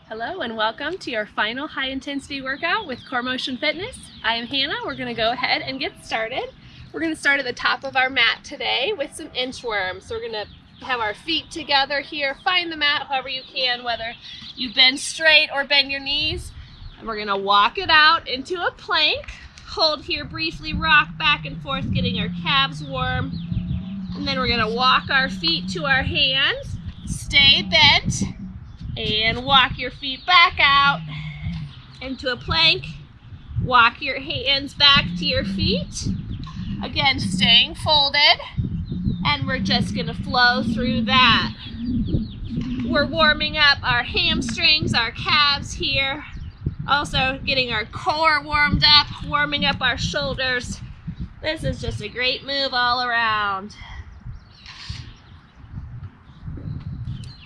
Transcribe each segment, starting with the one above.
Hello and welcome to your final high intensity workout with Core Motion Fitness. I am Hannah. We're going to go ahead and get started. We're going to start at the top of our mat today with some inchworms. So we're going to have our feet together here. Find the mat however you can, whether you bend straight or bend your knees. And we're going to walk it out into a plank. Hold here briefly, rock back and forth, getting our calves warm. And then we're going to walk our feet to our hands. Stay bent. And walk your feet back out into a plank. Walk your hands back to your feet. Again, staying folded. And we're just going to flow through that. We're warming up our hamstrings, our calves here. Also getting our core warmed up, warming up our shoulders. This is just a great move all around.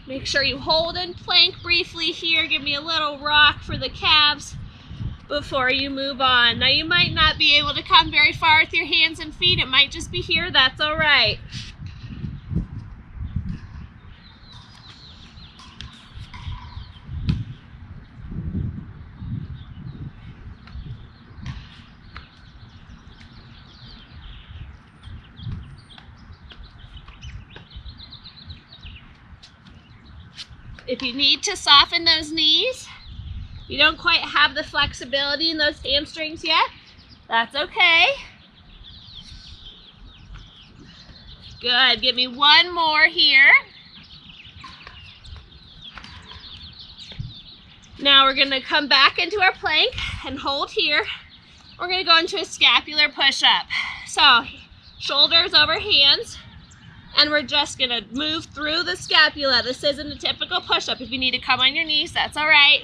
Make sure you hold in plank briefly here. Give me a little rock for the calves before you move on. Now you might not be able to come very far with your hands and feet. It might just be here. That's all right. If you need to soften those knees, you don't quite have the flexibility in those hamstrings yet, that's okay. Good, give me one more here. Now we're gonna come back into our plank and hold here. We're gonna go into a scapular push-up. So, shoulders over hands. And we're just gonna move through the scapula. This isn't a typical push-up. If you need to come on your knees, that's all right.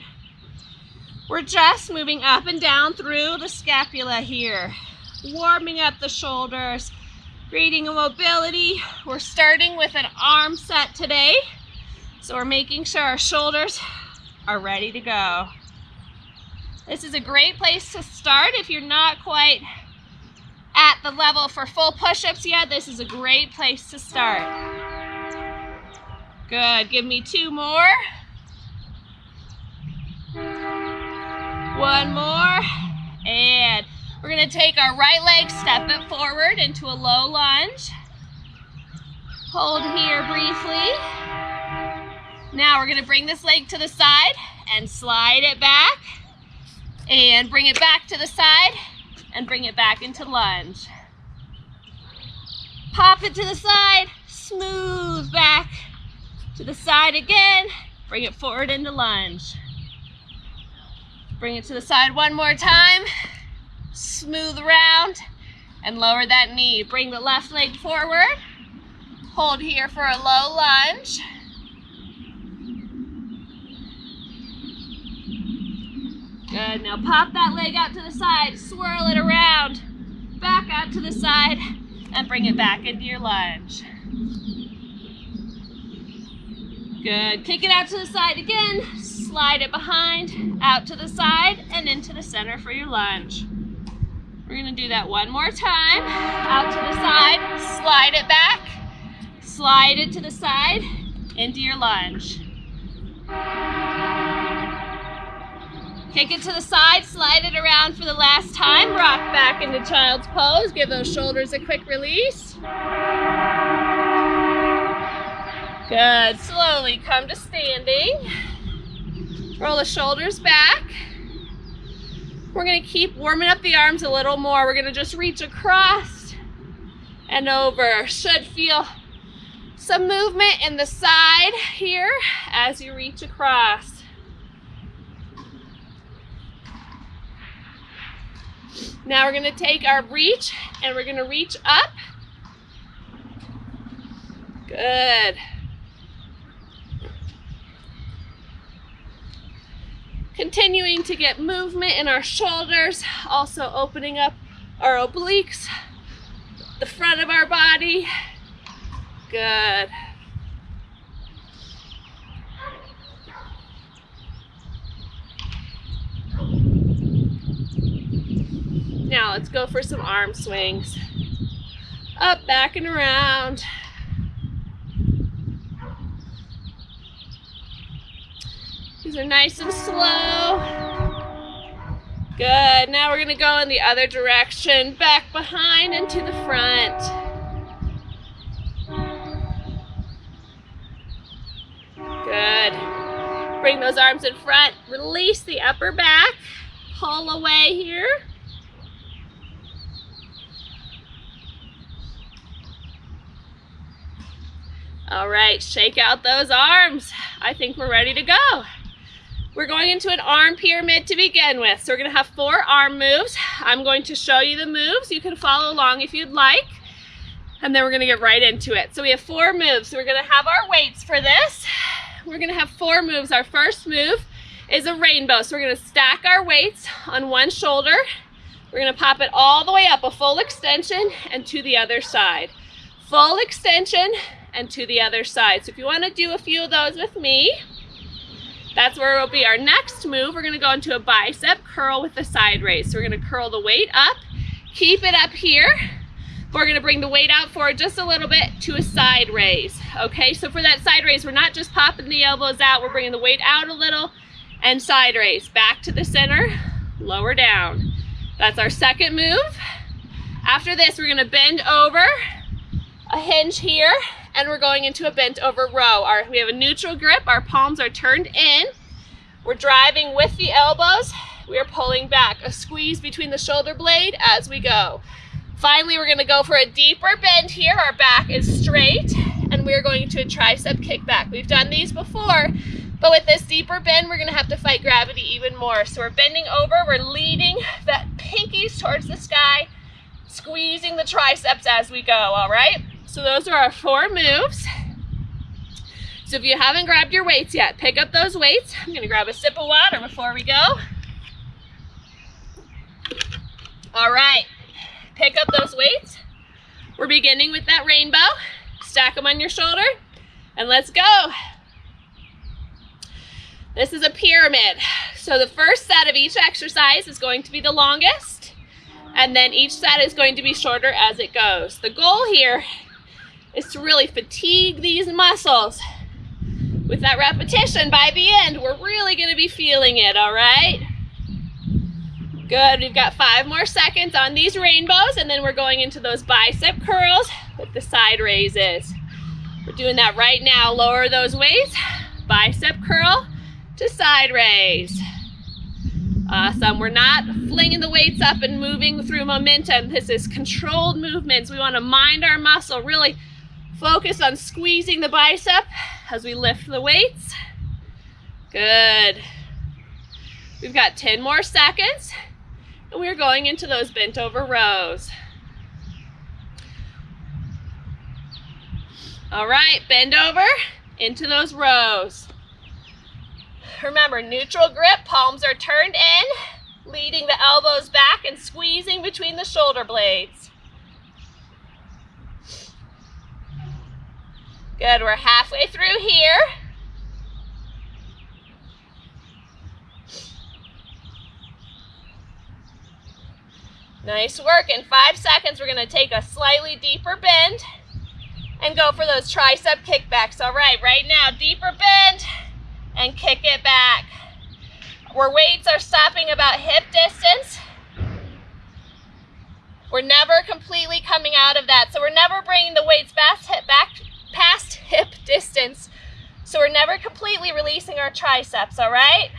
We're just moving up and down through the scapula here. Warming up the shoulders, creating a mobility. We're starting with an arm set today. So we're making sure our shoulders are ready to go. This is a great place to start if you're not quite at the level for full push-ups yet. This is a great place to start. Good, give me two more. One more. And we're gonna take our right leg, step it forward into a low lunge. Hold here briefly. Now we're gonna bring this leg to the side and slide it back. And bring it back to the side. And bring it back into lunge. Pop it to the side, smooth back to the side again, bring it forward into lunge. Bring it to the side one more time, smooth around, and lower that knee. Bring the left leg forward, hold here for a low lunge. Good, now pop that leg out to the side, swirl it around, back out to the side, and bring it back into your lunge. Good, kick it out to the side again, slide it behind, out to the side, and into the center for your lunge. We're gonna do that one more time, out to the side, slide it back, slide it to the side, into your lunge. Kick it to the side, slide it around for the last time. Rock back into child's pose. Give those shoulders a quick release. Good. Slowly come to standing. Roll the shoulders back. We're going to keep warming up the arms a little more. We're going to just reach across and over. Should feel some movement in the side here as you reach across. Now we're going to take our reach and we're going to reach up. Good. Continuing to get movement in our shoulders, also opening up our obliques, the front of our body. Good. Now let's go for some arm swings. Up, back, and around. These are nice and slow. Good. Now we're going to go in the other direction, back behind and to the front. Good. Bring those arms in front. Release the upper back. Pull away here. All right, shake out those arms. I think we're ready to go. We're going into an arm pyramid to begin with. So we're going to have 4 arm moves. I'm going to show you the moves. You can follow along if you'd like. And then we're going to get right into it. So we have 4 moves. So we're going to have our weights for this. We're going to have 4 moves. Our first move is a rainbow. So we're going to stack our weights on one shoulder. We're going to pop it all the way up, a full extension, and to the other side. Full extension and to the other side. So if you want to do a few of those with me, that's where it will be. Our next move, we're going to go into a bicep curl with the side raise. So we're going to curl the weight up, keep it up here. We're going to bring the weight out forward just a little bit to a side raise. Okay, so for that side raise, we're not just popping the elbows out, we're bringing the weight out a little and side raise. Back to the center, lower down. That's our second move. After this, we're going to bend over, a hinge here, and we're going into a bent over row. We have a neutral grip, our palms are turned in. We're driving with the elbows. We are pulling back, a squeeze between the shoulder blade as we go. Finally, we're gonna go for a deeper bend here. Our back is straight, and we're going to a tricep kickback. We've done these before, but with this deeper bend, we're gonna have to fight gravity even more. So we're bending over, we're leading that pinkies towards the sky, squeezing the triceps as we go, all right? So those are our 4 moves. So if you haven't grabbed your weights yet, pick up those weights. I'm gonna grab a sip of water before we go. All right, pick up those weights. We're beginning with that rainbow. Stack them on your shoulder, and let's go. This is a pyramid. So the first set of each exercise is going to be the longest, and then each set is going to be shorter as it goes. The goal here is to really fatigue these muscles. With that repetition, by the end, we're really gonna be feeling it, all right? Good, we've got 5 more seconds on these rainbows, and then we're going into those bicep curls with the side raises. We're doing that right now. Lower those weights, bicep curl to side raise. Awesome, we're not flinging the weights up and moving through momentum. This is controlled movements. We wanna mind our muscle, really focus on squeezing the bicep as we lift the weights. Good. We've got 10 more seconds, and we're going into those bent over rows. All right, bend over into those rows. Remember, neutral grip, palms are turned in, leading the elbows back and squeezing between the shoulder blades. Good, we're halfway through here. Nice work. In 5 seconds, we're going to take a slightly deeper bend and go for those tricep kickbacks. All right, right now, deeper bend and kick it back. Our weights are stopping about hip distance. We're never completely coming out of that. So we're never bringing the weights past hip distance. So we're never completely releasing our triceps, all right?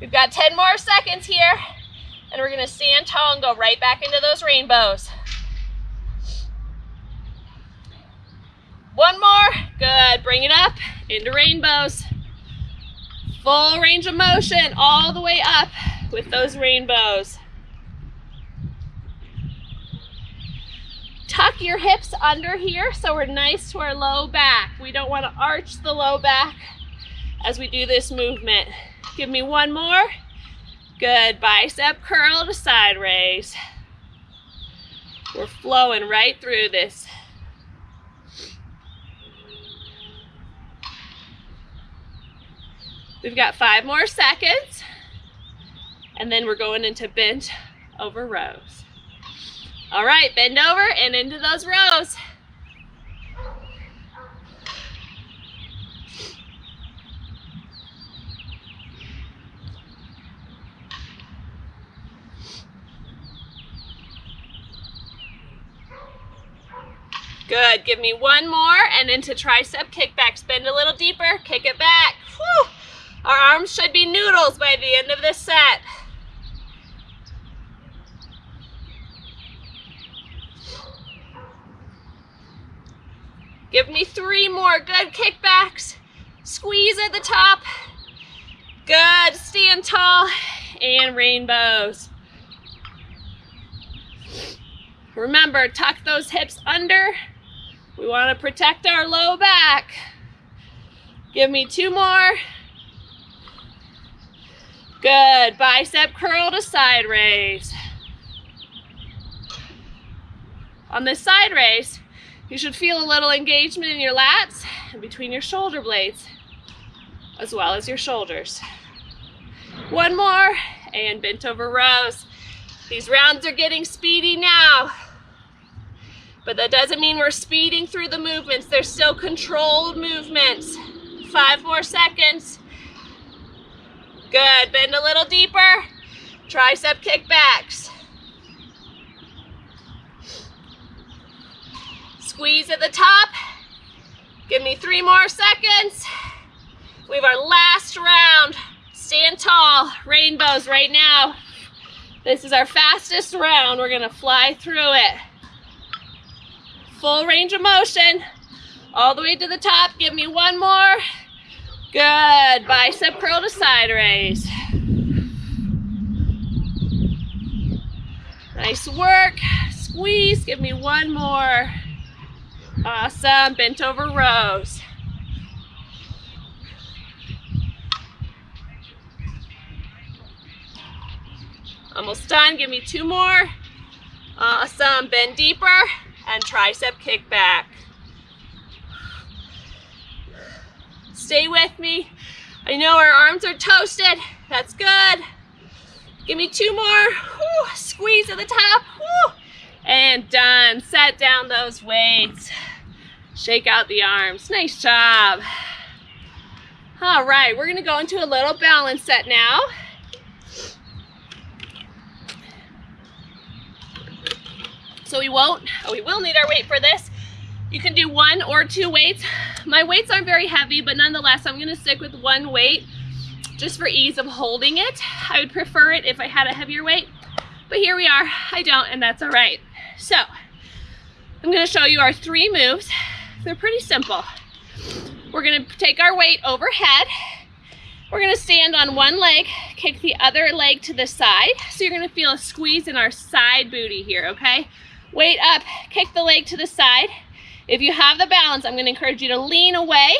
We've got 10 more seconds here, and we're gonna stand tall and go right back into those rainbows. 1 more, good, bring it up into rainbows. Full range of motion all the way up with those rainbows. Tuck your hips under here so we're nice to our low back. We don't want to arch the low back as we do this movement. Give me 1 more. Good, bicep curl to side raise. We're flowing right through this. We've got 5 more seconds, and then we're going into bent over rows. All right, bend over and into those rows. Good, give me one more and into tricep kickbacks. Bend a little deeper, kick it back. Whew. Our arms should be noodles by the end of this set. Give me 3 more, good kickbacks. Squeeze at the top. Good, stand tall and rainbows. Remember, tuck those hips under. We want to protect our low back. Give me 2 more. Good, bicep curl to side raise. On this side raise, you should feel a little engagement in your lats and between your shoulder blades, as well as your shoulders. 1 more, and bent over rows. These rounds are getting speedy now, but that doesn't mean we're speeding through the movements. They're still controlled movements. 5 more seconds. Good, bend a little deeper. Tricep kickbacks. Squeeze at the top. Give me 3 more seconds. We have our last round. Stand tall, rainbows right now. This is our fastest round. We're gonna fly through it. Full range of motion. All the way to the top. Give me 1 more. Good, bicep curl to side raise. Nice work. Squeeze, give me 1 more. Awesome, bent over rows. Almost done, give me 2 more. Awesome, bend deeper and tricep kickback. Stay with me. I know our arms are toasted, that's good. Give me 2 more. Whew. Squeeze at the top. Whew. And done, set down those weights. Shake out the arms, nice job. All right, we're gonna go into a little balance set now. So we will need our weight for this. You can do 1 or 2 weights. My weights aren't very heavy, but nonetheless, I'm gonna stick with 1 weight just for ease of holding it. I would prefer it if I had a heavier weight, but here we are, I don't, and that's all right. So, I'm gonna show you our 3 moves. They're pretty simple. We're gonna take our weight overhead. We're gonna stand on 1 leg, kick the other leg to the side. So you're gonna feel a squeeze in our side booty here, okay? Weight up, kick the leg to the side. If you have the balance, I'm gonna encourage you to lean away.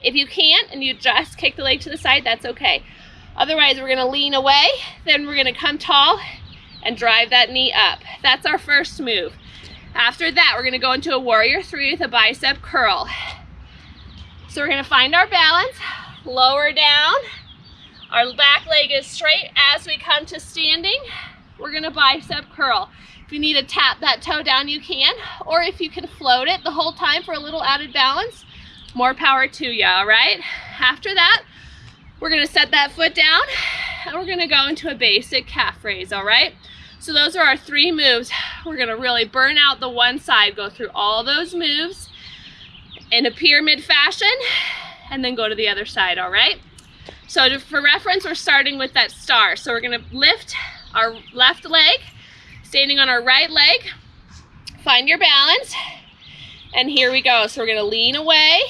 If you can't and you just kick the leg to the side, that's okay. Otherwise, we're gonna lean away, then we're gonna come tall and drive that knee up. That's our first move. After that, we're gonna go into a warrior 3 with a bicep curl. So we're gonna find our balance, lower down. Our back leg is straight as we come to standing. We're gonna bicep curl. If you need to tap that toe down, you can, or if you can float it the whole time for a little added balance, more power to you, all right? After that, we're gonna set that foot down and we're gonna go into a basic calf raise, all right? So those are our 3 moves. We're gonna really burn out the one side, go through all those moves in a pyramid fashion, and then go to the other side, all right? So for reference, we're starting with that star. So we're gonna lift our left leg, standing on our right leg, find your balance, and here we go. So we're gonna lean away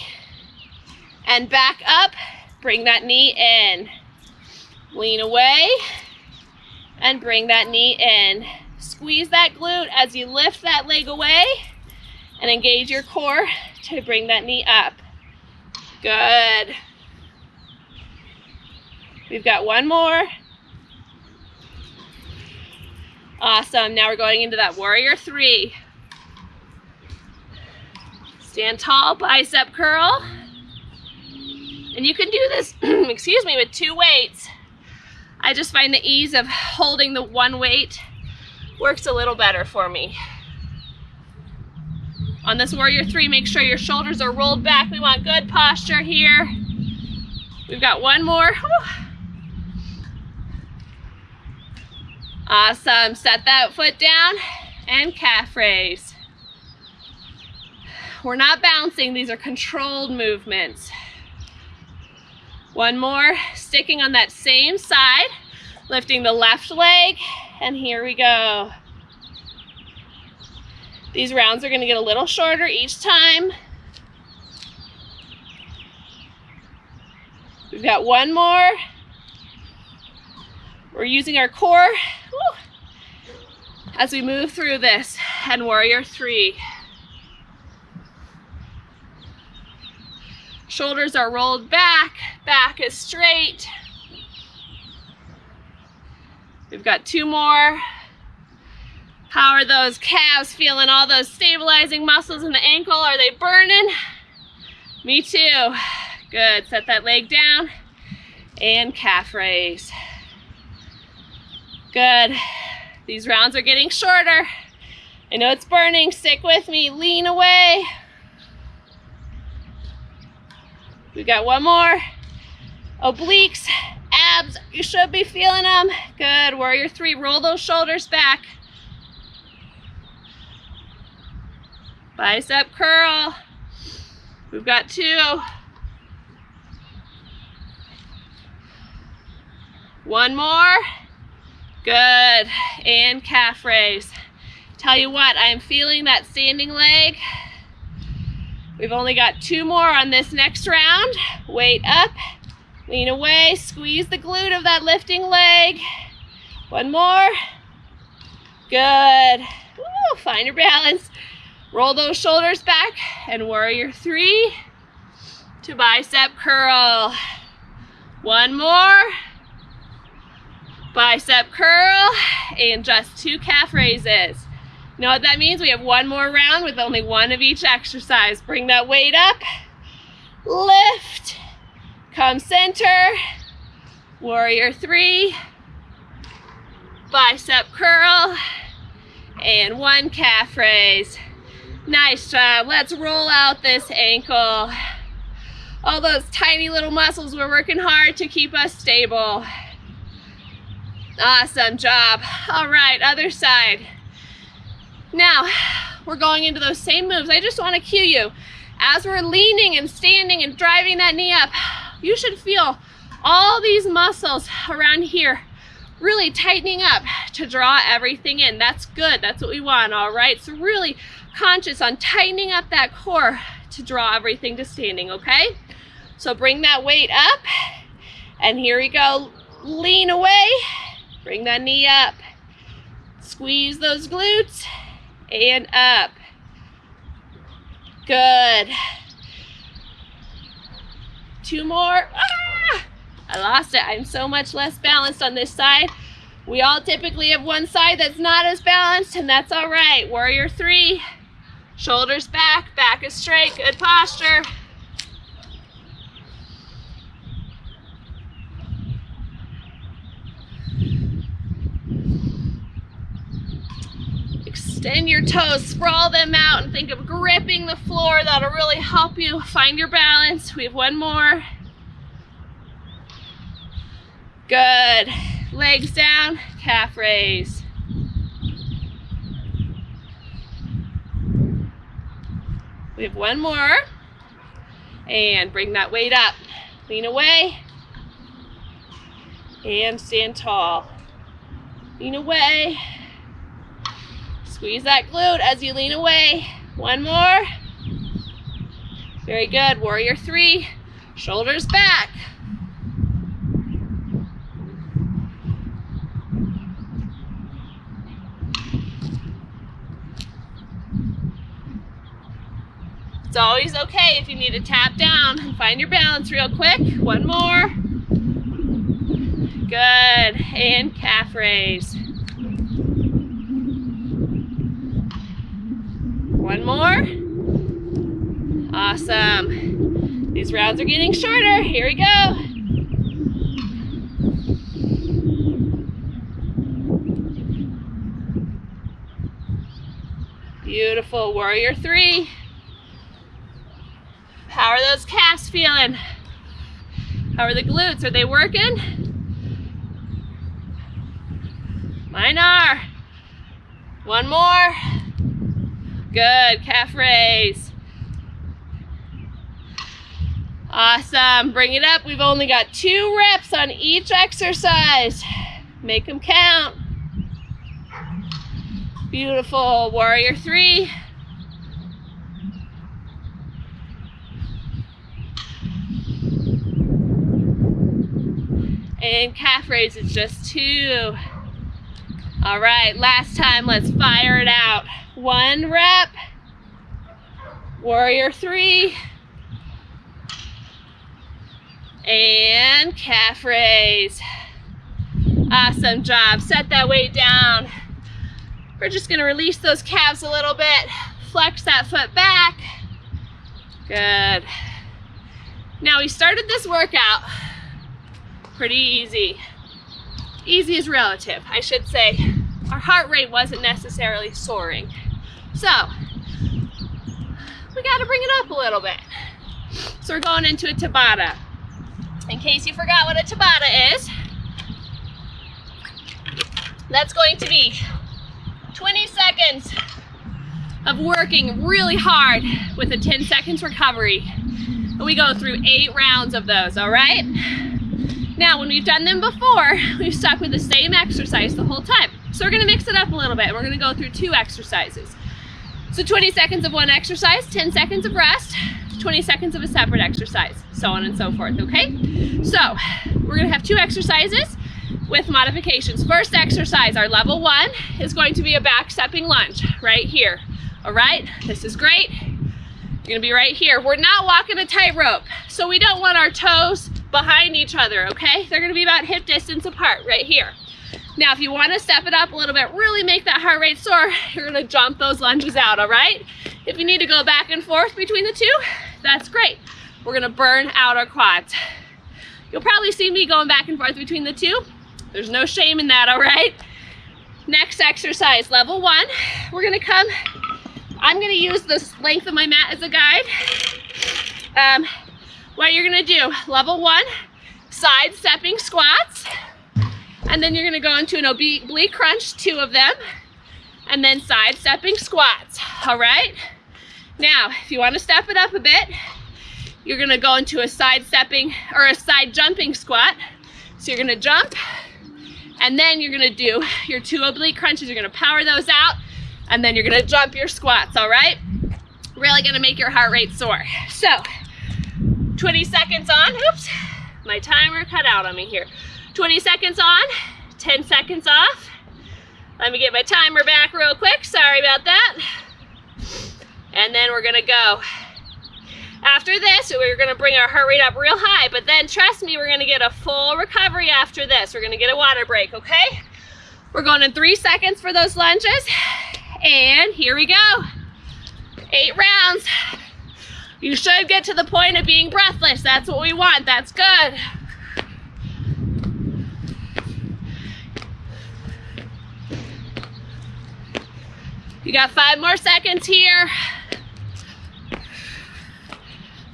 and back up, bring that knee in. Lean away and bring that knee in. Squeeze that glute as you lift that leg away and engage your core to bring that knee up. Good. We've got 1 more. Awesome, now we're going into that warrior 3. Stand tall, bicep curl. And you can do this, excuse me, with 2 weights. I just find the ease of holding the 1 weight works a little better for me. On this warrior 3, make sure your shoulders are rolled back. We want good posture here. We've got 1 more. Whew. Awesome, set that foot down and calf raise. We're not bouncing. These are controlled movements. One more, sticking on that same side, lifting the left leg, and here we go. These rounds are going to get a little shorter each time. We've got one more. We're using our core as we move through this, and warrior three. Shoulders are rolled back, back is straight. We've got two more. How are those calves feeling? All those stabilizing muscles in the ankle, are they burning? Me too. Good, set that leg down and calf raise. Good. These rounds are getting shorter. I know it's burning, stick with me, lean away. We've got one more. Obliques, abs, you should be feeling them. Good, warrior three, roll those shoulders back. Bicep curl. We've got two. One more. Good, and calf raise. Tell you what, I'm feeling that standing leg. We've only got two more on this next round. Weight up, lean away, squeeze the glute of that lifting leg. One more. Good. Woo, find your balance. Roll those shoulders back, and warrior three to bicep curl. One more. Bicep curl, and just two calf raises. You know what that means? We have one more round with only one of each exercise. Bring that weight up, lift, come center, warrior three, bicep curl, and one calf raise. Nice job. Let's roll out this ankle. All those tiny little muscles, we're working hard to keep us stable. Awesome job. All right, other side. Now, we're going into those same moves. I just want to cue you. As we're leaning and standing and driving that knee up, you should feel all these muscles around here really tightening up to draw everything in. That's good. That's what we want, all right? So really conscious on tightening up that core to draw everything to standing, okay? So bring that weight up, and here we go. Lean away. Bring that knee up. Squeeze those glutes and up. Good. Two more. Ah! I lost it. I'm so much less balanced on this side. We all typically have one side that's not as balanced, and that's all right. Warrior three. Shoulders back, back is straight, good posture. Extend your toes, sprawl them out, and think of gripping the floor. That'll really help you find your balance. We have one more. Good. Legs down, calf raise. We have one more. And bring that weight up. Lean away. And stand tall. Lean away. Squeeze that glute as you lean away. One more. Very good. Warrior three. Shoulders back. It's always okay if you need to tap down and find your balance real quick. One more. Good. And calf raise. One more. Awesome. These rounds are getting shorter. Here we go. Beautiful. Warrior three. How are those calves feeling? How are the glutes? Are they working? Mine are. One more. Good. Calf raise. Awesome. Bring it up. We've only got 2 reps on each exercise. Make them count. Beautiful. Warrior 3. And calf raise is just 2. All right, last time, let's fire it out. 1 rep. Warrior 3. And calf raise. Awesome job. Set that weight down. We're just gonna release those calves a little bit. Flex that foot back. Good. Now we started this workout pretty easy. Easy is relative, I should say. Our heart rate wasn't necessarily soaring. So, we gotta bring it up a little bit. So we're going into a Tabata. In case you forgot what a Tabata is, that's going to be 20 seconds of working really hard with a 10 seconds recovery. And we go through 8 rounds of those, all right? Now, when we've done them before, we've stuck with the same exercise the whole time. So we're gonna mix it up a little bit, and we're gonna go through 2 exercises. So 20 seconds of one exercise, 10 seconds of rest, 20 seconds of a separate exercise, so on and so forth, okay? So, we're gonna have 2 exercises with modifications. First exercise, our level 1, is going to be a back stepping lunge, right here. All right, this is great. You're gonna be right here. We're not walking a tightrope, so we don't want our toes behind each other, okay? They're gonna be about hip distance apart, right here. Now, if you wanna step it up a little bit, really make that heart rate soar, you're gonna jump those lunges out, all right? If you need to go back and forth between the 2, that's great. We're gonna burn out our quads. You'll probably see me going back and forth between the 2. There's no shame in that, all right? Next exercise, level 1. We're gonna come, I'm gonna use the length of my mat as a guide. What you're gonna do, level 1, side stepping squats. And then you're gonna go into an oblique crunch, 2 of them. And then side stepping squats, all right? Now, if you wanna step it up a bit, you're gonna go into a side stepping or a side jumping squat. So you're gonna jump, and then you're gonna do your 2 oblique crunches. You're gonna power those out, and then you're gonna jump your squats, all right? Really gonna make your heart rate soar. So, 20 seconds on, oops, my timer cut out on me here. 20 seconds on, 10 seconds off. Let me get my timer back real quick, sorry about that. And then we're gonna go. After this, we're gonna bring our heart rate up real high, but then trust me, we're gonna get a full recovery after this. We're gonna get a water break, okay? We're going in 3 seconds for those lunges, and here we go. 8 rounds. You should get to the point of being breathless. That's what we want, that's good. You got 5 more seconds here.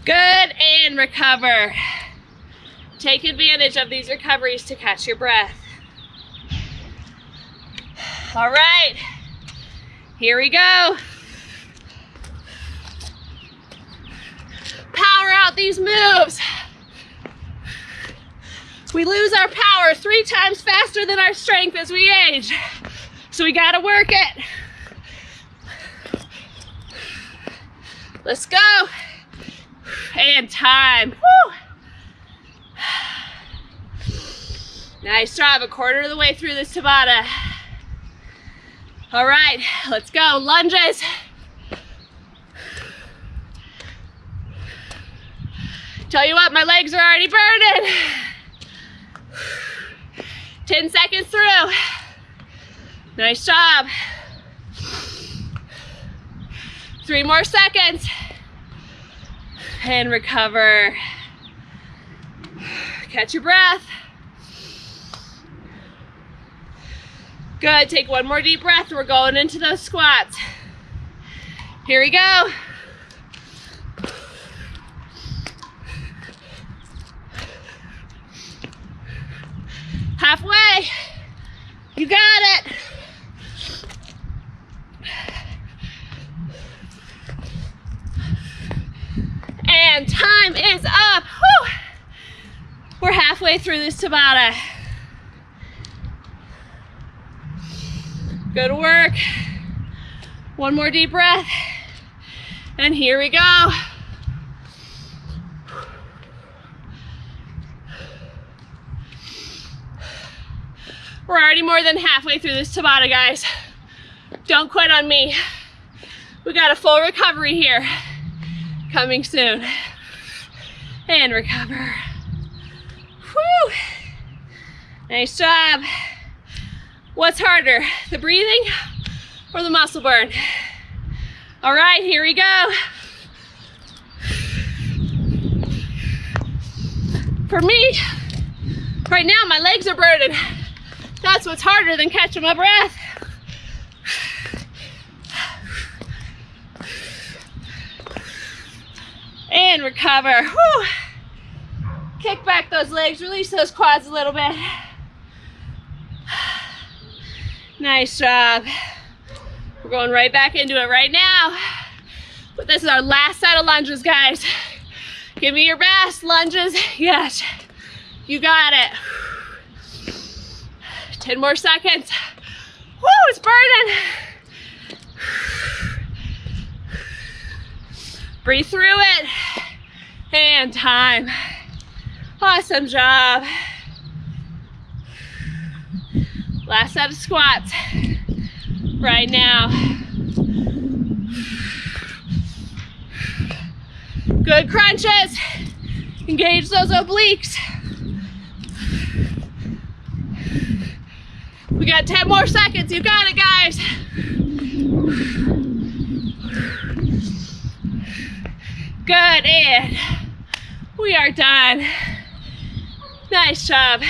Good, and recover. Take advantage of these recoveries to catch your breath. All right, here we go. Power out these moves. We lose our power 3 times faster than our strength as we age. So we gotta work it. Let's go. And time. Woo. Nice job, a quarter of the way through this Tabata. All right, let's go, lunges. Tell you what, my legs are already burning. 10 seconds through. Nice job. 3 more seconds. And recover. Catch your breath. Good, take 1 more deep breath. We're going into those squats. Here we go. Halfway. You got it. And time is up. We're halfway through this Tabata. Good work. One more deep breath. And here we go. We're already more than halfway through this Tabata, guys. Don't quit on me. We got a full recovery here coming soon. And recover. Whew. Nice job. What's harder, the breathing or the muscle burn? All right, here we go. For me, right now my legs are burning. That's what's harder than catching my breath. And recover. Whew. Kick back those legs, release those quads a little bit. Nice job. We're going right back into it right now. But this is our last set of lunges, guys. Give me your best lunges. Yes, you got it. 10 more seconds. Woo, it's burning. Breathe through it. And time. Awesome job. Last set of squats right now. Good crunches. Engage those obliques. We got 10 more seconds. You got it, guys. Good, and we are done. Nice job.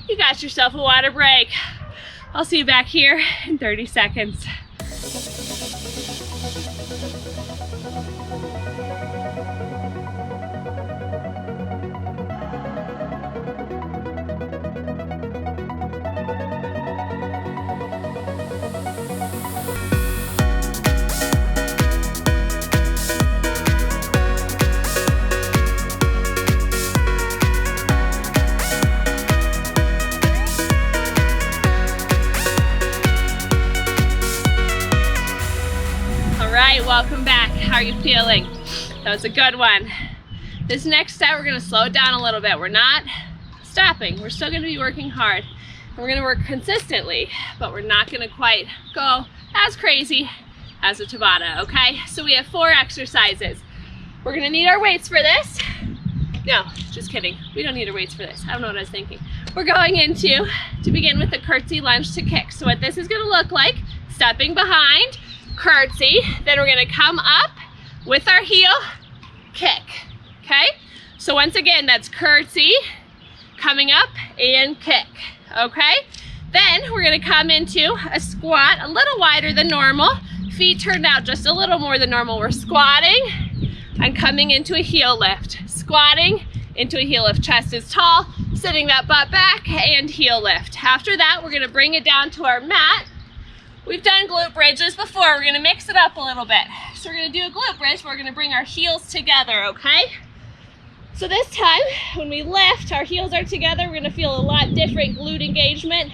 You got yourself a water break. I'll see you back here in 30 seconds. Welcome back. How are you feeling? That was a good one. This next set, we're going to slow it down a little bit. We're not stopping. We're still going to be working hard. We're going to work consistently, but we're not going to quite go as crazy as a Tabata, okay? So we have 4 exercises. We're going to need our weights for this. No, just kidding. We don't need our weights for this. I don't know what I was thinking. We're going into, to begin with, a curtsy lunge to kick. So what this is going to look like, stepping behind, curtsy, then we're going to come up with our heel, kick, okay? So once again, that's curtsy, coming up, and kick, okay? Then we're going to come into a squat a little wider than normal, feet turned out just a little more than normal. We're squatting and coming into a heel lift, squatting into a heel lift. Chest is tall, sitting that butt back, and heel lift. After that, we're going to bring it down to our mat. We've done glute bridges before. We're going to mix it up a little bit. So we're going to do a glute bridge, but we're going to bring our heels together, okay? So this time, when we lift, our heels are together. We're going to feel a lot different glute engagement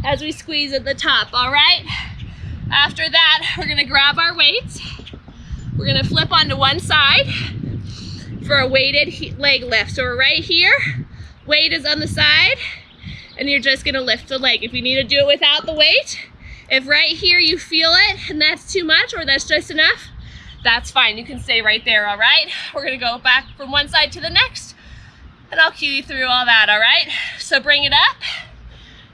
as we squeeze at the top, all right? After that, we're going to grab our weights. We're going to flip onto one side for a weighted leg lift. So we're right here. Weight is on the side, and you're just going to lift the leg. If you need to do it without the weight, if right here you feel it and that's too much or that's just enough, that's fine. You can stay right there, all right? We're gonna go back from one side to the next and I'll cue you through all that, all right? So bring it up.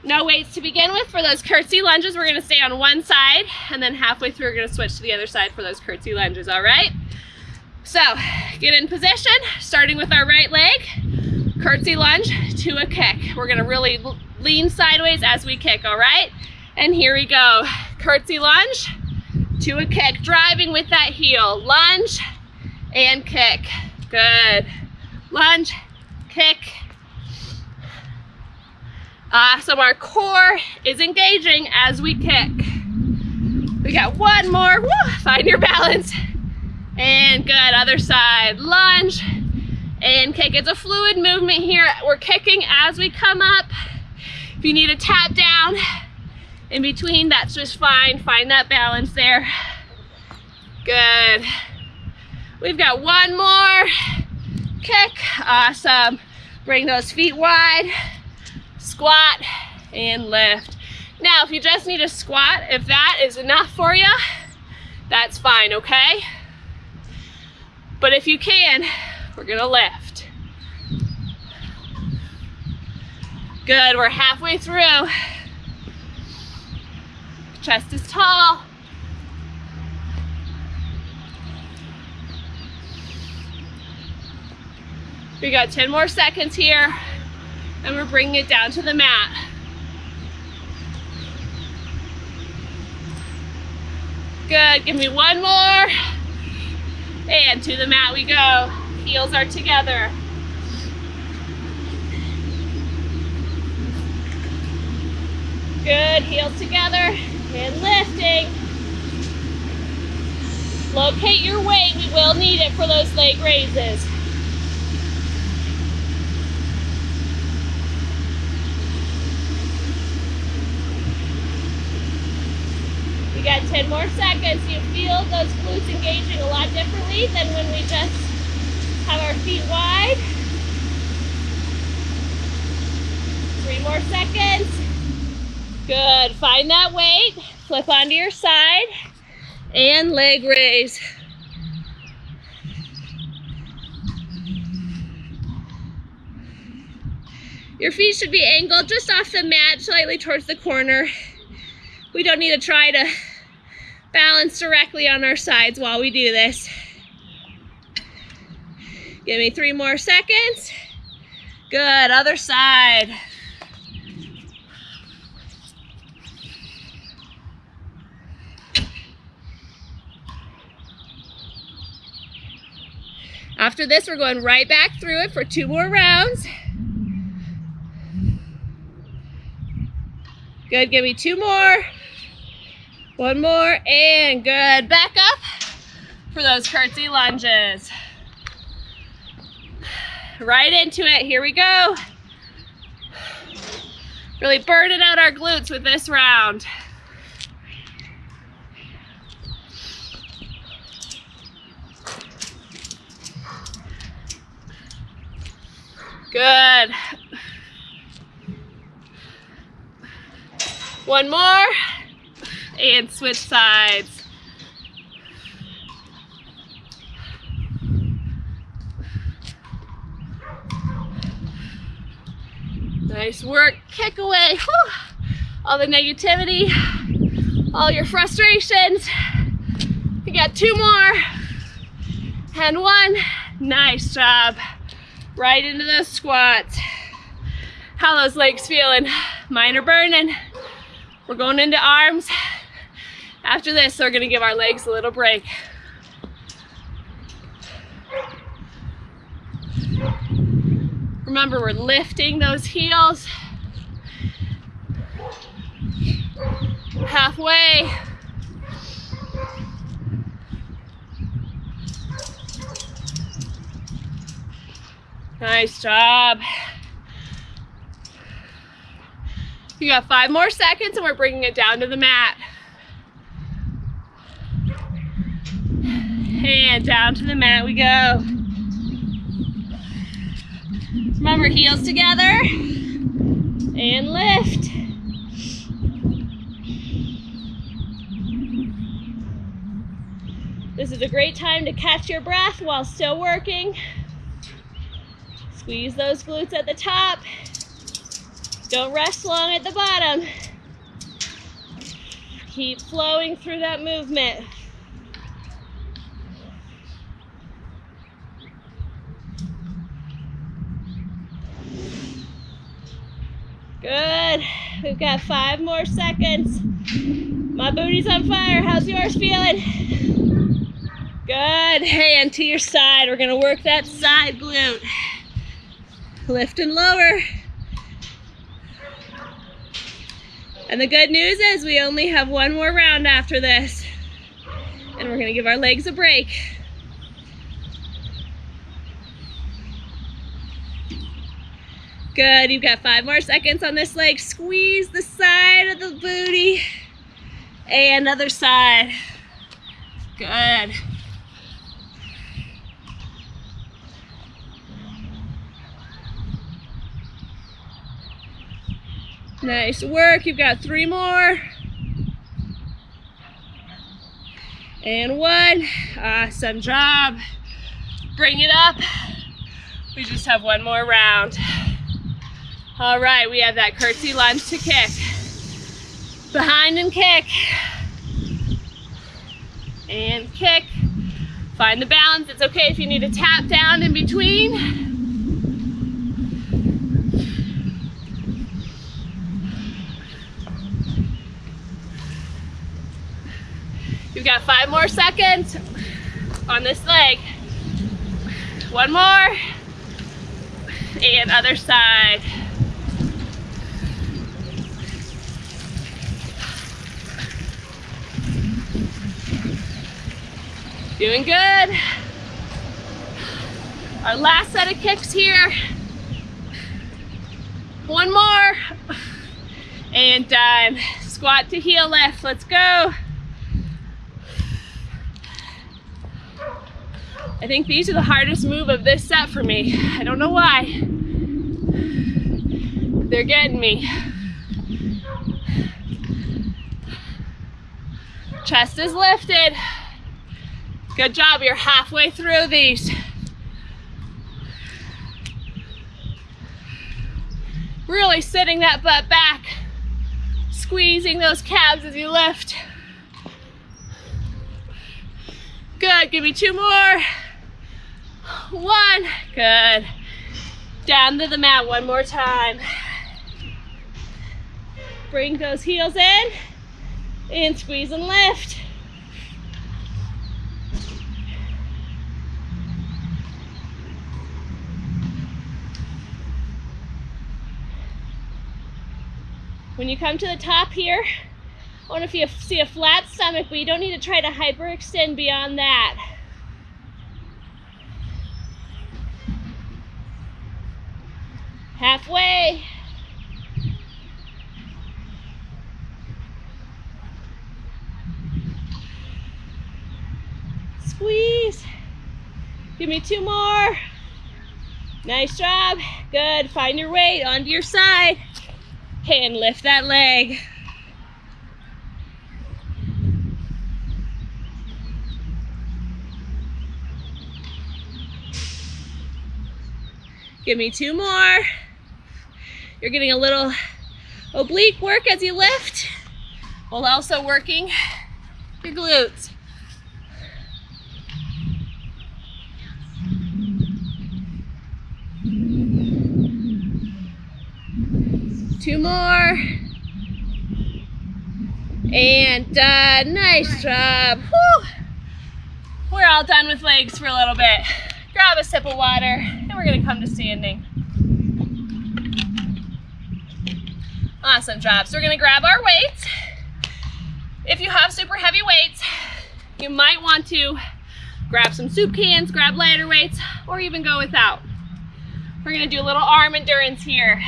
No weights to begin with. For those curtsy lunges, we're gonna stay on one side and then halfway through, we're gonna switch to the other side for those curtsy lunges, all right? So get in position, starting with our right leg, curtsy lunge to a kick. We're gonna really lean sideways as we kick, all right? And here we go, curtsy lunge to a kick, driving with that heel, lunge and kick, good, lunge, kick. Awesome, our core is engaging as we kick. We got one more, woo, find your balance, and good, other side, lunge and kick. It's a fluid movement here. We're kicking as we come up. If you need a tap down in between, that's just fine. Find that balance there. Good. We've got one more kick. Awesome. Bring those feet wide, squat, and lift. Now, if you just need a squat, if that is enough for you, that's fine, okay? But if you can, we're gonna lift. Good, we're halfway through. Chest is tall. We got 10 more seconds here, and we're bringing it down to the mat. Good, give me one more. And to the mat we go. Heels are together. Good, heels together and lifting. Locate your weight, we will need it for those leg raises. We got 10 more seconds. You feel those glutes engaging a lot differently than when we just have our feet wide. 3 more seconds. Good. Find that weight. Flip onto your side and leg raise. Your feet should be angled just off the mat, slightly towards the corner. We don't need to try to balance directly on our sides while we do this. Give me 3 more seconds. Good, other side. After this, we're going right back through it for 2 more rounds. Good, give me 2 more. 1 more, and good. Back up for those curtsy lunges. Right into it, here we go. Really burning out our glutes with this round. Good. 1 more. And switch sides. Nice work. Kick away all the negativity, all your frustrations. You got 2 more. And 1. Nice job. Right into those squats. How those legs feeling? Mine are burning. We're going into arms. After this, we're going to give our legs a little break. Remember, we're lifting those heels. Halfway. Nice job. You got 5 more seconds and we're bringing it down to the mat. And down to the mat we go. Remember, heels together and lift. This is a great time to catch your breath while still working. Squeeze those glutes at the top. Don't rest long at the bottom. Keep flowing through that movement. Good. We've got 5 more seconds. My booty's on fire. How's yours feeling? Good. Hand to your side. We're going to work that side glute. Lift and lower. And the good news is we only have 1 more round after this. And we're going to give our legs a break. Good, you've got 5 more seconds on this leg. Squeeze the side of the booty. And other side. Good. Nice work, you've got 3 more. And 1, awesome job. Bring it up. We just have 1 more round. All right, we have that curtsy lunge to kick. Behind and kick. And kick. Find the balance. It's okay if you need to tap down in between. You've got 5 more seconds on this leg. 1 more. And other side. Doing good. Our last set of kicks here. 1 more. And done. Squat to heel lift. Let's go. I think these are the hardest move of this set for me. I don't know why. They're getting me. Chest is lifted. Good job, you're halfway through these. Really sitting that butt back. Squeezing those calves as you lift. Good, give me 2 more. 1, good. Down to the mat 1 more time. Bring those heels in and squeeze and lift. When you come to the top here, I want to see a flat stomach, but you don't need to try to hyperextend beyond that. Halfway. Squeeze. Give me 2 more. Nice job. Good. Find your weight onto your side and lift that leg. Give me 2 more. You're getting a little oblique work as you lift, while also working your glutes. Two more. And done. Nice job. Whew. We're all done with legs for a little bit. Grab a sip of water, and we're gonna come to standing. Awesome job. So we're gonna grab our weights. If you have super heavy weights, you might want to grab some soup cans, grab lighter weights, or even go without. We're gonna do a little arm endurance here.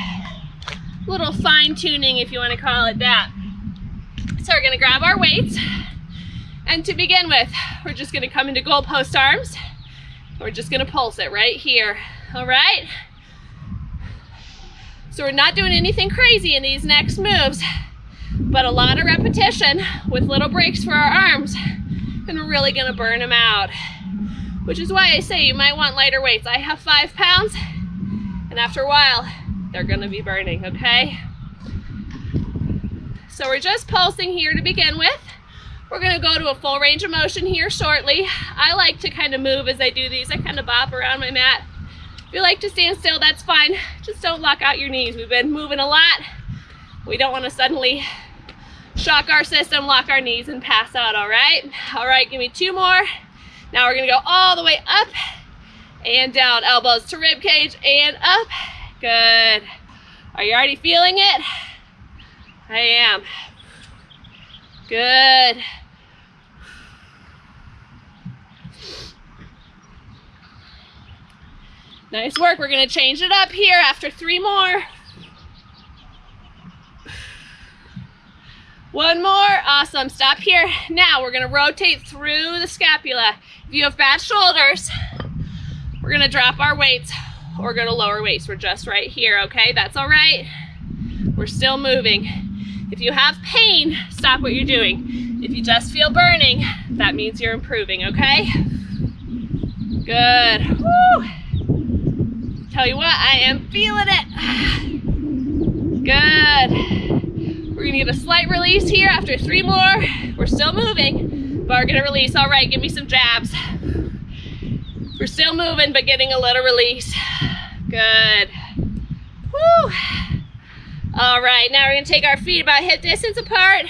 A little fine tuning, if you wanna call it that. So we're gonna grab our weights, and to begin with, we're just gonna come into goalpost arms. We're just gonna pulse it right here, all right? So we're not doing anything crazy in these next moves, but a lot of repetition with little breaks for our arms, and we're really gonna burn them out, which is why I say you might want lighter weights. I have 5 pounds, and after a while, they're gonna be burning, okay? So we're just pulsing here to begin with. We're gonna go to a full range of motion here shortly. I like to kind of move as I do these. I kind of bop around my mat. If you like to stand still, that's fine. Just don't lock out your knees. We've been moving a lot. We don't want to suddenly shock our system, lock our knees, and pass out, all right? All right, give me 2 more. Now we're gonna go all the way up and down. Elbows to rib cage and up. Good. Are you already feeling it? I am. Good. Nice work. We're gonna change it up here after 3 more. 1 more, awesome, stop here. Now we're gonna rotate through the scapula. If you have bad shoulders, we're gonna drop our weights or go to lower weights. We're just right here, okay? That's all right. We're still moving. If you have pain, stop what you're doing. If you just feel burning, that means you're improving, okay? Good. Woo. Tell you what, I am feeling it. Good. We're gonna get a slight release here after 3 more. We're still moving, but we're gonna release. All right, give me some jabs. We're still moving, but getting a little release. Good. Woo. All right, now we're gonna take our feet about hip distance apart.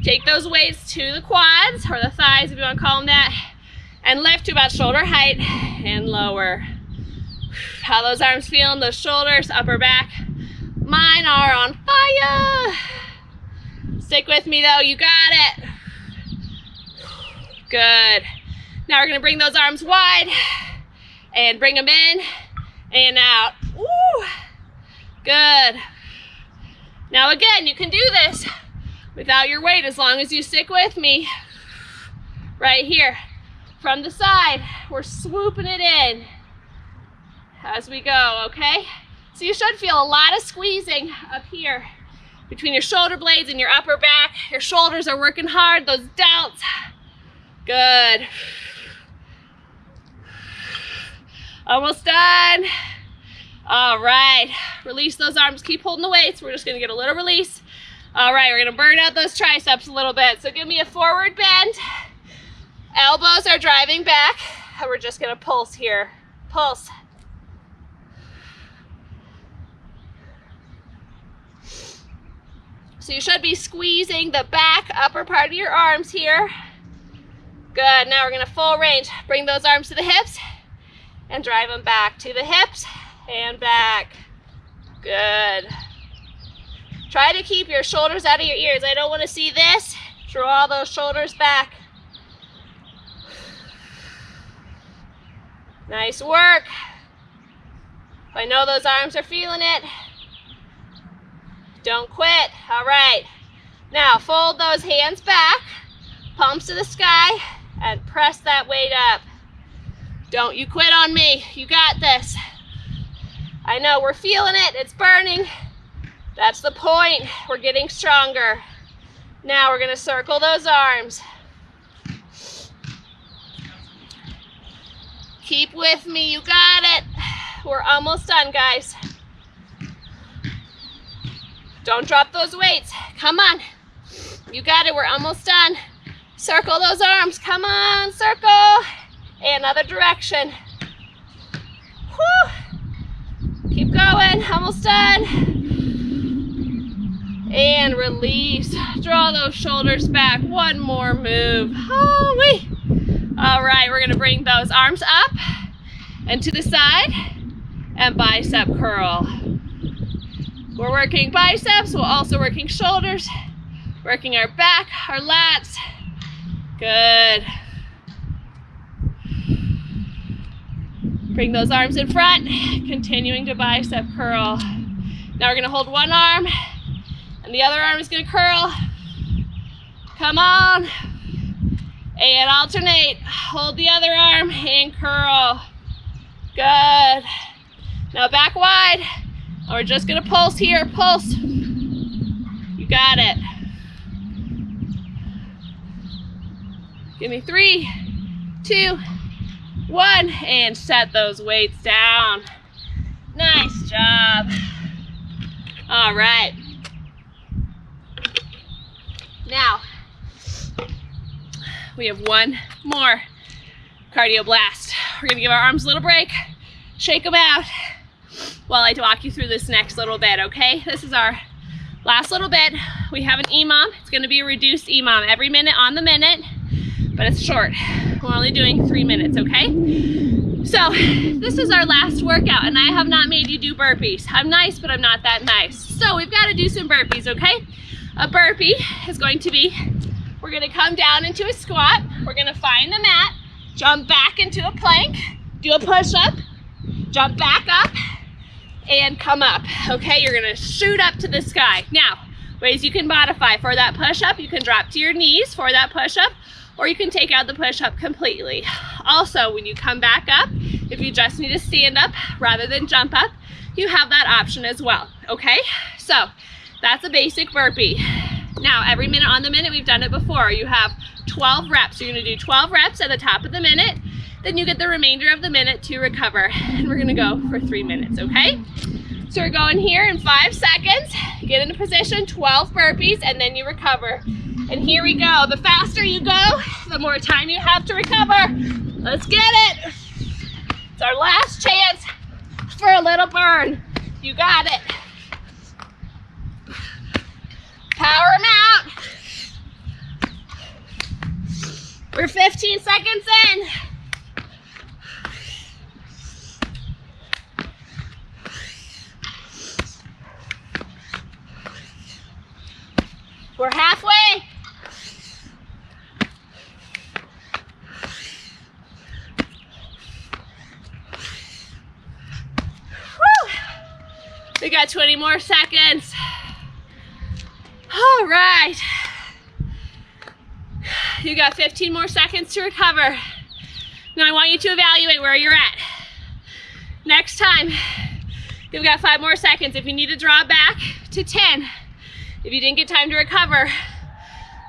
Take those weights to the quads, or the thighs if you wanna call them that, and lift to about shoulder height and lower. How those arms feeling, those shoulders, upper back? Mine are on fire. Stick with me though, you got it. Good. Now we're gonna bring those arms wide and bring them in and out. Woo. Good. Now again, you can do this without your weight as long as you stick with me. Right here. From the side, we're swooping it in as we go, okay? So you should feel a lot of squeezing up here between your shoulder blades and your upper back. Your shoulders are working hard, those delts. Good. Almost done. All right, release those arms, keep holding the weights. We're just gonna get a little release. All right, we're gonna burn out those triceps a little bit. So give me a forward bend. Elbows are driving back, and we're just gonna pulse here. Pulse. So you should be squeezing the back upper part of your arms here. Good, now we're gonna full range. Bring those arms to the hips and drive them back to the hips and back. Good. Try to keep your shoulders out of your ears. I don't wanna see this. Draw those shoulders back. Nice work. I know those arms are feeling it. Don't quit. All right. Now fold those hands back, palms to the sky, and press that weight up. Don't you quit on me. You got this. I know we're feeling it. It's burning. That's the point. We're getting stronger. Now we're going to circle those arms. Keep with me, you got it. We're almost done, guys. Don't drop those weights. Come on. You got it, we're almost done. Circle those arms, come on, circle. And other direction. Whew. Keep going, almost done. And release. Draw those shoulders back. One more move. Holy. All right, we're gonna bring those arms up and to the side and bicep curl. We're working biceps, we're also working shoulders, working our back, our lats. Good. Bring those arms in front, continuing to bicep curl. Now we're gonna hold one arm and the other arm is gonna curl. Come on. And alternate. Hold the other arm and curl. Good. Now back wide. We're just gonna pulse here, pulse. You got it. Give me 3, 2, 1, and set those weights down. Nice job. All right. Now, we have one more cardio blast. We're gonna give our arms a little break, shake them out while I walk you through this next little bit, okay? This is our last little bit. We have an EMOM. It's gonna be a reduced EMOM every minute on the minute, but it's short. We're only doing 3 minutes, okay? So this is our last workout, and I have not made you do burpees. I'm nice, but I'm not that nice. So we've gotta do some burpees, okay? A burpee is going to be, we're gonna come down into a squat. We're gonna find the mat, jump back into a plank, do a push-up, jump back up and come up. Okay, you're gonna shoot up to the sky. Now, ways you can modify for that push-up, you can drop to your knees for that push-up, or you can take out the push-up completely. Also, when you come back up, if you just need to stand up rather than jump up, you have that option as well, okay? So, that's a basic burpee. Now, every minute on the minute, we've done it before. You have 12 reps. You're gonna do 12 reps at the top of the minute, then you get the remainder of the minute to recover. And we're gonna go for 3 minutes, okay? So we're going here in 5 seconds. Get into position, 12 burpees, and then you recover. And here we go. The faster you go, the more time you have to recover. Let's get it. It's our last chance for a little burn. You got it. Power them out. We're 15 seconds in. We're halfway. Woo. We got 20 more seconds. All right. You got 15 more seconds to recover. Now I want you to evaluate where you're at. Next time, you've got 5 more seconds. If you need to draw back to 10, if you didn't get time to recover,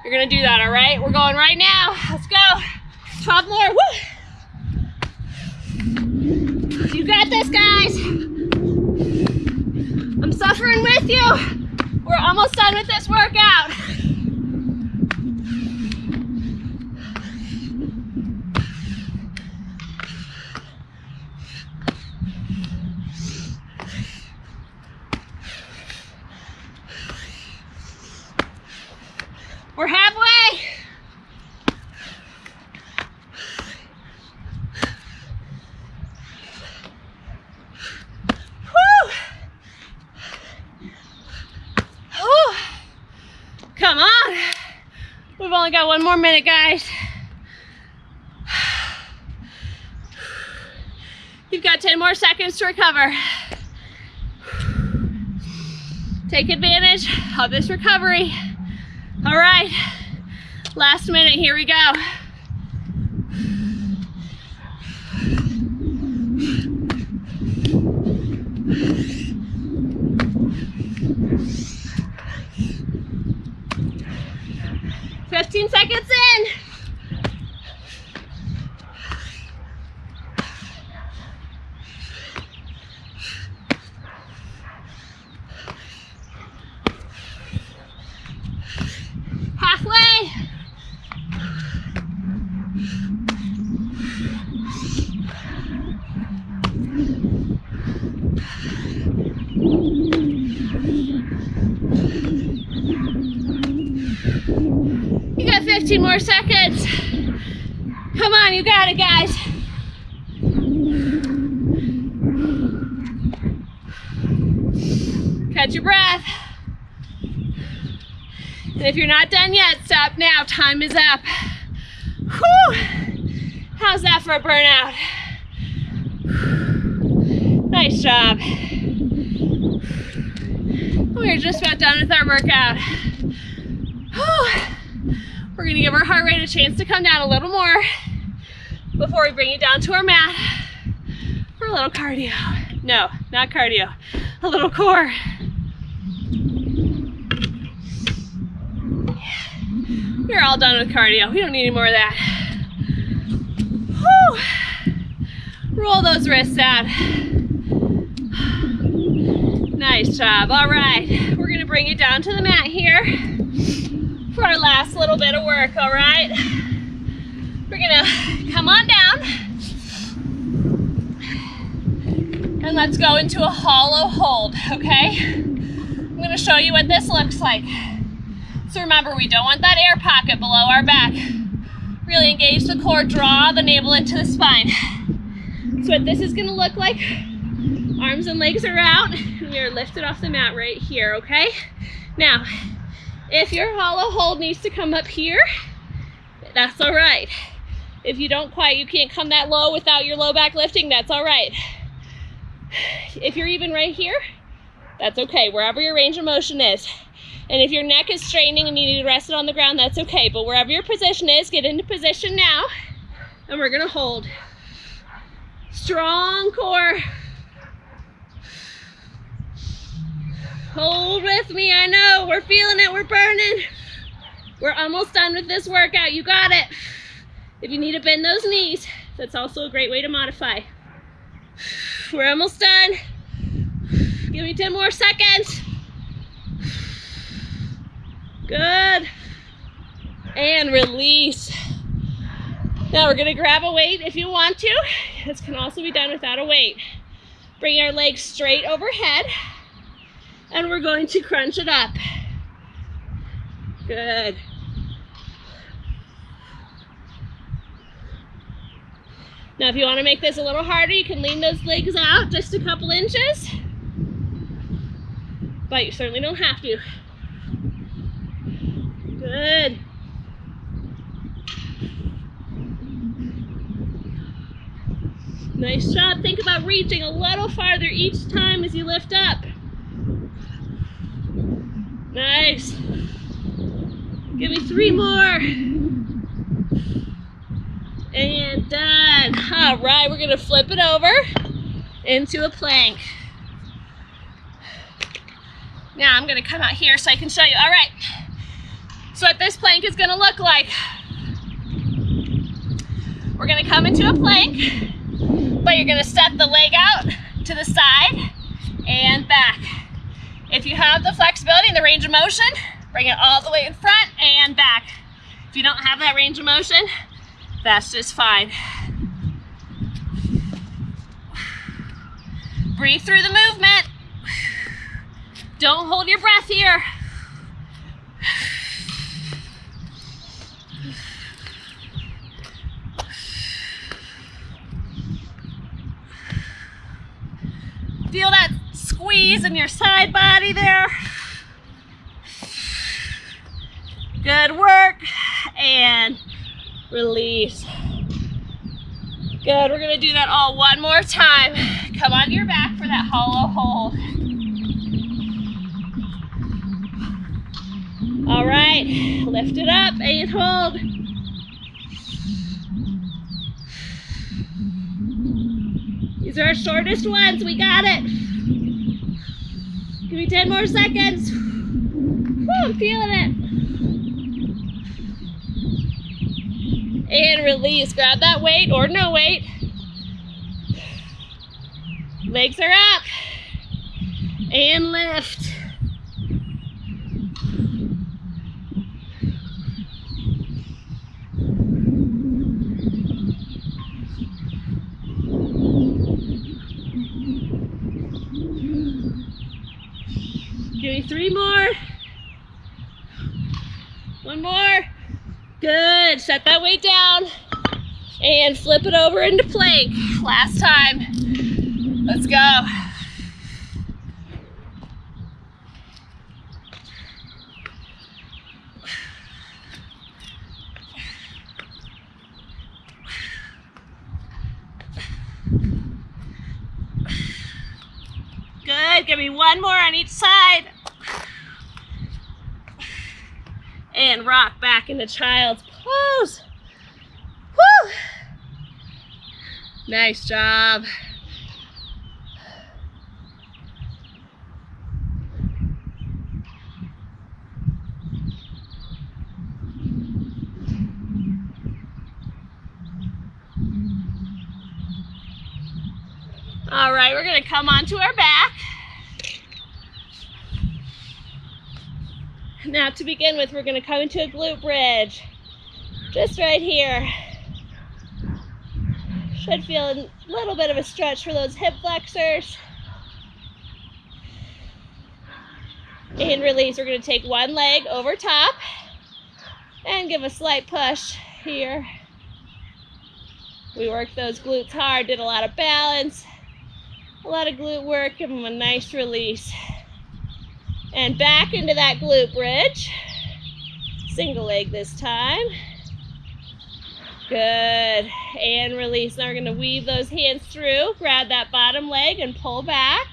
you're gonna do that, all right? We're going right now. Let's go. 12 more. Woo! You got this, guys. I'm suffering with you. We're almost done with this workout. We're halfway. Woo! Whew. Come on. We've only got 1 more minute, guys. You've got 10 more seconds to recover. Take advantage of this recovery. All right, last minute, here we go. "15 seconds in. Halfway. You got 15 more seconds. Come on, you got it, guys. Catch your breath. And if you're not done yet, stop now. Time is up. Whew. How's that for a burnout? Nice job. We're just about done with our workout. Whew. We're gonna give our heart rate a chance to come down a little more before we bring it down to our mat for a little cardio. No, not cardio, a little core. We're all done with cardio. We don't need any more of that. Whew. Roll those wrists out. Nice job. All right, we're gonna bring it down to the mat here for our last little bit of work, all right? We're gonna come on down and let's go into a hollow hold, okay? I'm gonna show you what this looks like. So remember, we don't want that air pocket below our back. Really engage the core, draw the navel into the spine. So what this is gonna look like, arms and legs are out, and we are lifted off the mat right here, okay? Now, if your hollow hold needs to come up here, that's all right. If you can't come that low without your low back lifting, that's all right. If you're even right here, that's okay, wherever your range of motion is. And if your neck is straightening and you need to rest it on the ground, that's okay. But wherever your position is, get into position now. And we're gonna hold. Strong core. Hold with me, I know, we're feeling it, we're burning. We're almost done with this workout, you got it. If you need to bend those knees, that's also a great way to modify. We're almost done. Give me 10 more seconds. Good. And release. Now we're gonna grab a weight if you want to. This can also be done without a weight. Bring our legs straight overhead, and we're going to crunch it up. Good. Now if you want to make this a little harder, you can lean those legs out just a couple inches, but you certainly don't have to. Good. Nice job. Think about reaching a little farther each time as you lift up. Nice. Give me 3 more. And done. All right, we're going to flip it over into a plank. Now I'm going to come out here so I can show you. All right. So what this plank is going to look like. We're going to come into a plank, but you're going to step the leg out to the side and back. If you have the flexibility and the range of motion, bring it all the way in front and back. If you don't have that range of motion, that's just fine. Breathe through the movement. Don't hold your breath here. Feel that squeeze in your side body there. Good work. And release. Good, we're gonna do that all one more time. Come onto your back for that hollow hold. All right, lift it up and hold. These are our shortest ones, we got it. Give me 10 more seconds. Woo, I'm feeling it. And release, grab that weight or no weight. Legs are up. And lift. Give me 3 more. 1 more. Good. Set that weight down and flip it over into plank. Last time. Let's go. Good. Give me 1 more on each side. And rock back into child's pose. Woo! Nice job. All right, we're going to come onto our back. Now to begin with, we're going to come into a glute bridge. Just right here. Should feel a little bit of a stretch for those hip flexors. And release. We're going to take one leg over top and give a slight push here. We worked those glutes hard, did a lot of balance, a lot of glute work, give them a nice release. And back into that glute bridge. Single leg this time. Good. And release. Now we're going to weave those hands through. Grab that bottom leg and pull back.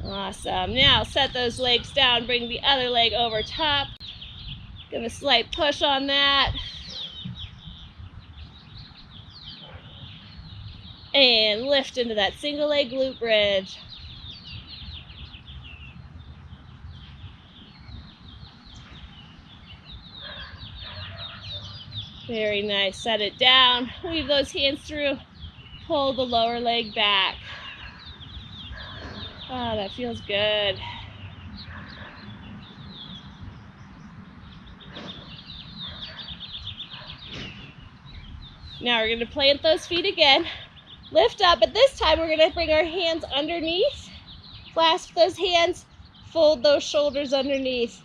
Awesome. Now set those legs down. Bring the other leg over top. Give a slight push on that. And lift into that single leg glute bridge. Very nice. Set it down. Weave those hands through. Pull the lower leg back. Oh, that feels good. Now we're going to plant those feet again. Lift up, but this time we're going to bring our hands underneath. Clasp those hands. Fold those shoulders underneath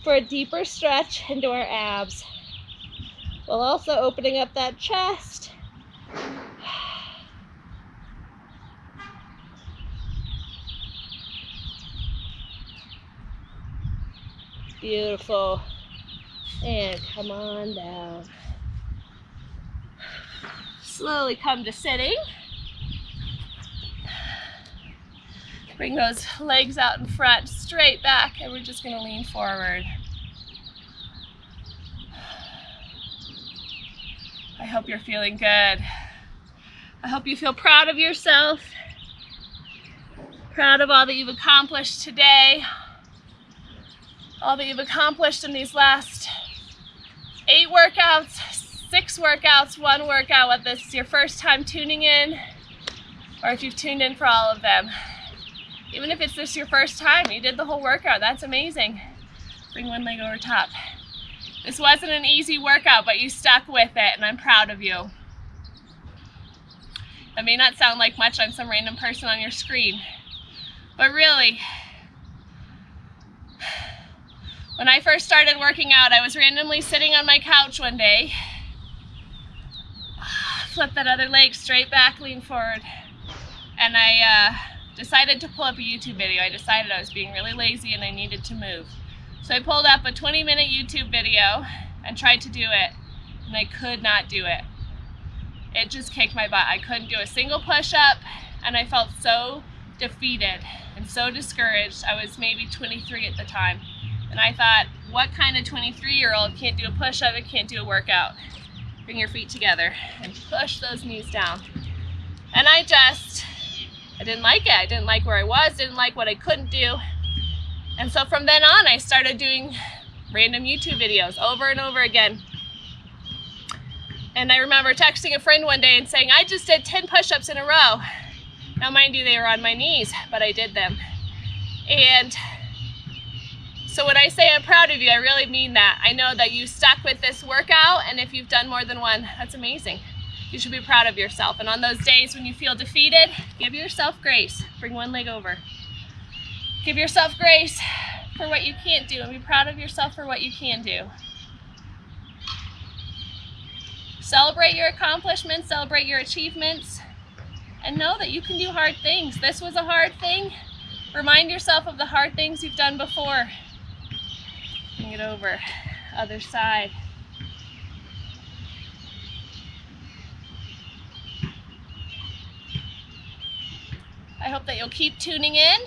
for a deeper stretch into our abs, while also opening up that chest. Beautiful. And come on down. Slowly come to sitting. Bring those legs out in front, straight back, and we're just going to lean forward. I hope you're feeling good. I hope you feel proud of yourself, proud of all that you've accomplished today, all that you've accomplished in these last 8 workouts, 6 workouts, 1 workout, whether this is your first time tuning in or if you've tuned in for all of them. Even if it's just your first time, you did the whole workout, that's amazing. Bring one leg over top. This wasn't an easy workout, but you stuck with it, and I'm proud of you. That may not sound like much on some random person on your screen, but really, when I first started working out, I was randomly sitting on my couch one day. Flip that other leg straight back, lean forward, and I decided to pull up a YouTube video. I decided I was being really lazy and I needed to move. So I pulled up a 20-minute YouTube video and tried to do it, and I could not do it. It just kicked my butt. I couldn't do a single push-up, and I felt so defeated and so discouraged. I was maybe 23 at the time, and I thought, what kind of 23-year-old can't do a push-up and can't do a workout? Bring your feet together and push those knees down. And I didn't like it. I didn't like where I was, didn't like what I couldn't do. And so from then on, I started doing random YouTube videos over and over again. And I remember texting a friend one day and saying, I just did 10 push-ups in a row. Now mind you, they were on my knees, but I did them. And so when I say I'm proud of you, I really mean that. I know that you stuck with this workout, and if you've done more than one, that's amazing. You should be proud of yourself. And on those days when you feel defeated, give yourself grace. Bring one leg over. Give yourself grace for what you can't do, and be proud of yourself for what you can do. Celebrate your accomplishments, celebrate your achievements, and know that you can do hard things. This was a hard thing. Remind yourself of the hard things you've done before. Bring it over, other side. I hope that you'll keep tuning in.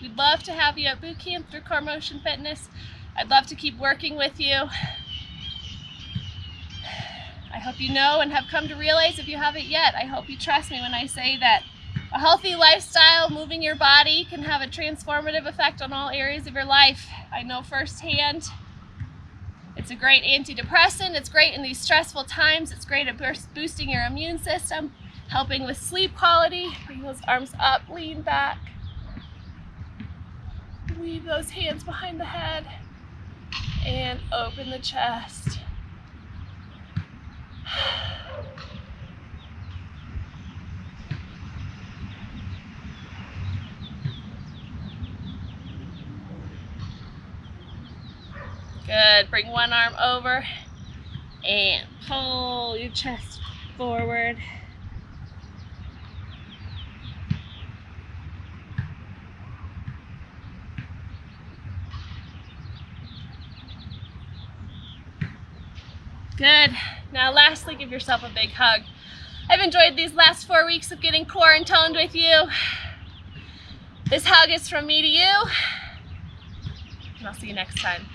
We'd love to have you at boot camp through Core Motion Fitness. I'd love to keep working with you. I hope you know and have come to realize, if you haven't yet, I hope you trust me when I say that a healthy lifestyle, moving your body, can have a transformative effect on all areas of your life. I know firsthand. It's a great antidepressant. It's great in these stressful times. It's great at boosting your immune system, helping with sleep quality. Bring those arms up, lean back. Weave those hands behind the head and open the chest. Good. Bring one arm over and pull your chest forward. Good. Now lastly, give yourself a big hug. I've enjoyed these last 4 weeks of getting core and toned with you. This hug is from me to you, and I'll see you next time.